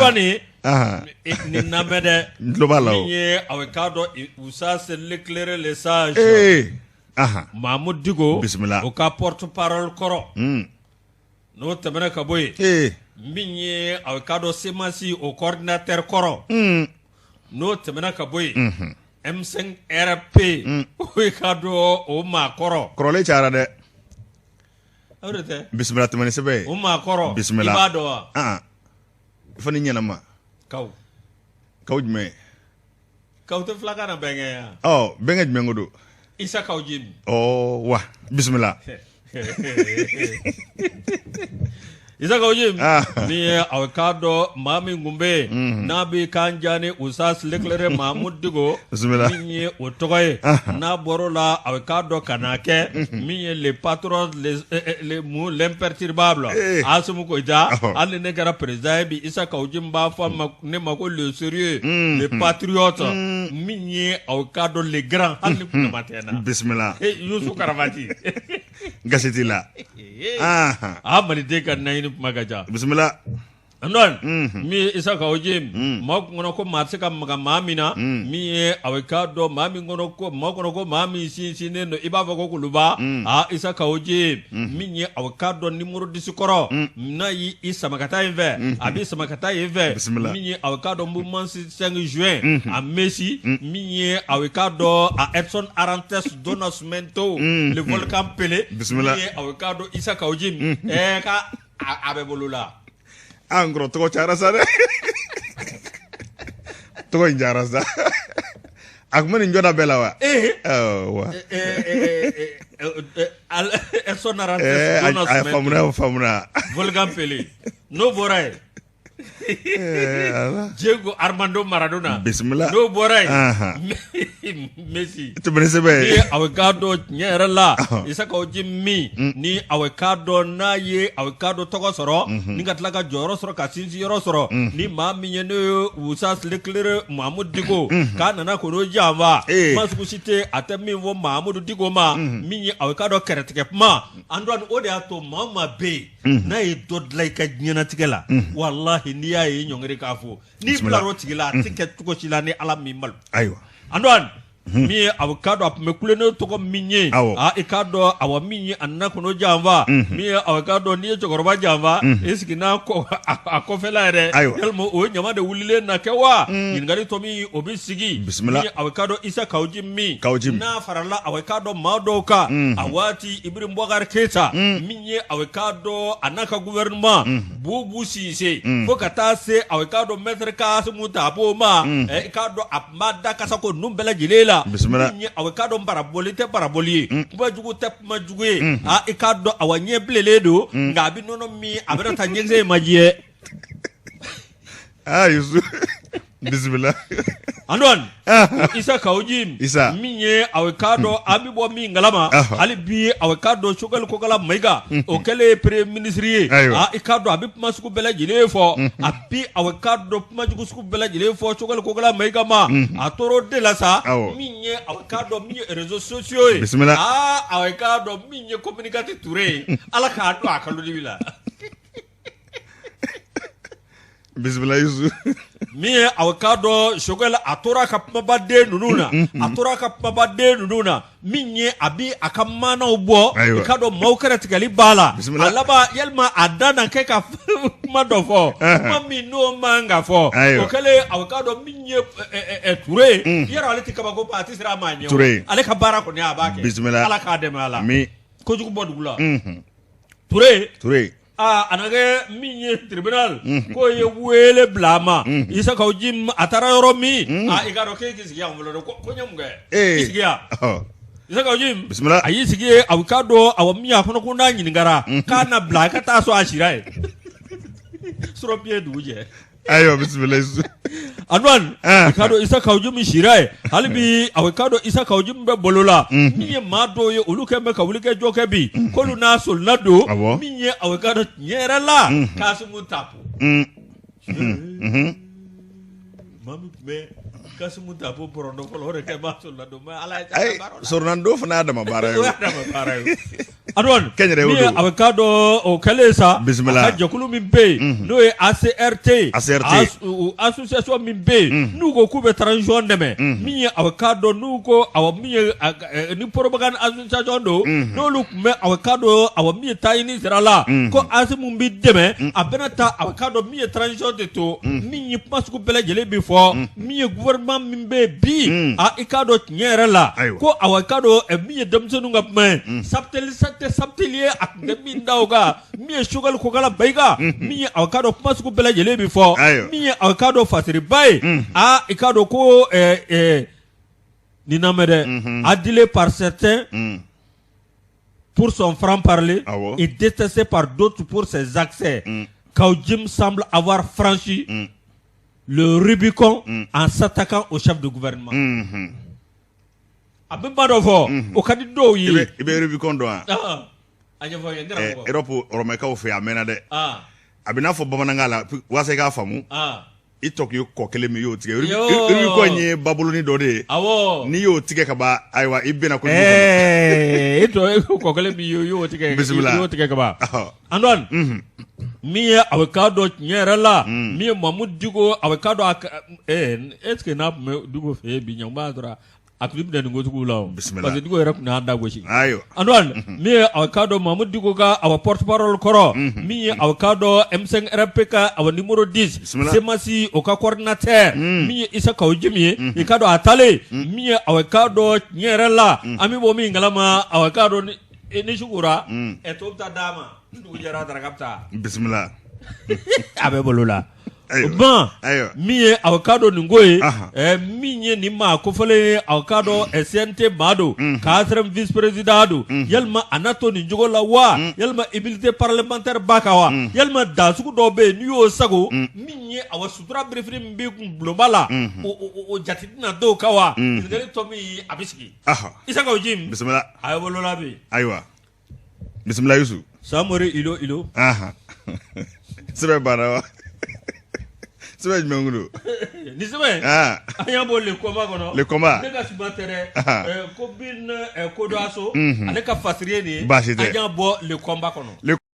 Andouane ni namede ni awekado usa c'est l'éclairer les sages Mahmoud Digo au cas porte-parole koro no temena kaboy minye awekado semasi au coordinateur koro no temena kaboy M5 RP awekado au ma koro le chara de awrete bismillah temene sebe au ma koro bismillah ibado fani nyana ma kaw jme kaw te flaka na benga ya benga jme ngodo isa kaw jim wa bismillah isa kaw jim ni awekado mami ngumbe nabi kanjani usas l'éclairer Mahmoud Digo ni otoy na borola awekado kanake mi les patrons les mou l'imperturbable asumu ko ja alle ne gara président bi isa kaw jim ba fa ne mako le sérieux les patriotes mi awekado les grands alle ko matena bismillah Youssou Karamati gasiti la mali de kan nayni magaja bismillah andon mi isa ka ojim mako ngono ko matsika maga mamina mi awekado mami ngono ko mako ko mami si ne no ibava ko kuluba isa ka ojim mi ni awekado numero disikoro na yi isa makata inve abi isa makata inve mi ni awekado mouvement 5 juin a Messi mi ni awekado a Edson Arantes do Nascimento le volcan Pelé mi awekado isa ka ojim ka abebolula angro to chara sare to injara sa akman njona belawa wa Edson Arantes famna volcan Pelé no boray Diego Armando Maradona bismillah no boray Messi to benesebe ni awekado nyera la isaka ojimmi ni awekado na ye awekado toko soro ni gatlaka joro soro kasinzi yoro soro ni mami nyene usas l'éclairer Mahmoud Digo kana na kono jamba maskusite atemi wo Mahmoud Digo ma minye awekado keretike ma Andouane ode ato mama be na e dod like nyana tikela wallahi ni ya e nyongere kafo ni plaro tigela ticket tuko chilani ala mimal aywa Andouane mi avocado ap mekulene to ko minye ikado awa minye anna kono jamba mi avocado ni jogorba jamba esikina ko akofela re elmo o nyama de wulile na kewa ngari to mi obisigi mi avocado isa kawjim na farala avocado madoka awati Ibrahim Boubacar Keita minye avocado anaka gouvernement bubu sise fokata se avocado maître Kasmuta Boma ikado ap madaka sako numbela jilela bismillah awekado paraboli te paraboli kuba jugu te majugu ikado awanye bleledo ngabi nono mi abera tanyeze majie Youssou bismillah Andouane isa kawjim minye awekado abibo mi ngalama ali bi awekado chogal kokala maiga okele premier ministre ikado abi masuku bela jile fo abi awekado majugu suku bela jile fo chogal kokala maiga ma atoro de la sa minye awekado minye réseaux sociaux awekado minye communicateur Touré ala ka do akalu dibila bismillah Youssou mi awekado chogal atora kapma de nununa atora kapma de nununa minye abi akamana ubo ikado maukara tigali bala alaba yelma adana keka madofo mami no manga fo okele awekado minye Touré yara aliti kabago pati sira manyo ale ka bara ko ne abake ala ka de mala mi ko jugu bodugula Touré anage minye tribunal ko ye wele blama isa kawjim atara yoro mi igaro ke kisigia ngolo ko nyamga kisigia isa kawjim bismillah ayi sigie awikado awamiya kono kuna nyingara kana blaka taso ashira suro pie duje ayo bismillah Andouane ikado isa kawjum shirai halibi awekado isa kawjum be bolola minye mado ye uluke me kawulike joke bi kolu na sol nado minye awekado nyera la Kasmu tapu mami me Kasmu tapu porondo kolo hore ke ma sol nado ma ala Sornando fana da mabara Adwan Kenyere mi Odo. avocado o kalesa Bismillah. ka jakulu min be no ye ACRT association min be nu ko ku be transition deme mi avocado nu ko aw mi ni propaganda association do no lu me avocado aw mi tayini sirala ko asimu bi deme abenata avocado mi transition de to mi pasku bele jele bi fo mi gouvernement min be bi a ikado nyere la ko avocado e mi demsenu ngap me sabtelier ak demi ndawga mi sugal ko kala bayga mi avocado pasku bele jele bi fo mi avocado fasiri bay a ikado ko ni namede adilé par certains pour son franc-parler et détesté par d'autres pour ses accès. Kaoudjim semble avoir franchi le Rubicon en s'attaquant au chef de gouvernement. Abimbadovo, au candidat yi. Ibe Rubicon do an. Europe Romeka o fe amena de. Abina fo bamananga la wase ka famu. Itok yo kokele mi yo tige. Rubicon nye babuloni do de. Ni yo tige kaba aywa ibena ko. Ito kokele mi yo tige. Yo tige kaba. Andon. Mi avocado nyere la mi Mahmoud Digo avocado est-ce que na Digo fe bi nyamba dra aklib de ngo tugu law parce que Digo rek na da goshi ayo andon mi avocado Mahmoud Digo ga awa porte parole koro mi avocado M5 RPK awa numéro 10 semasi oka coordinateur mi Isa Kaujimi ikado atale mi avocado nyere la ami bo mi ngalama avocado ni shukura etopta dama Bismillah. Abe bolula. Bon, mi avocado ngoye mi ni ma ko fele avocado SNT Mado quatrième vice-président yelma anato ni jogola wa yelma habilité parlementaire bakawa yelma dasuku do be ni yo sago mi awa sutura brefri mbi globala o jatidina do kawa ngere to mi abiski isa ko jim Bismillah. Abe bolula bi Aywa. Bismillah Yusu. Samori ilo. Sebe bana. Sebe jmengudo. Ni sebe? Anya bo le combat kono. Le combat. Ne ka subatere ko bin ko do aso. Ale ka fasiriye ni. Anya bo le combat kono.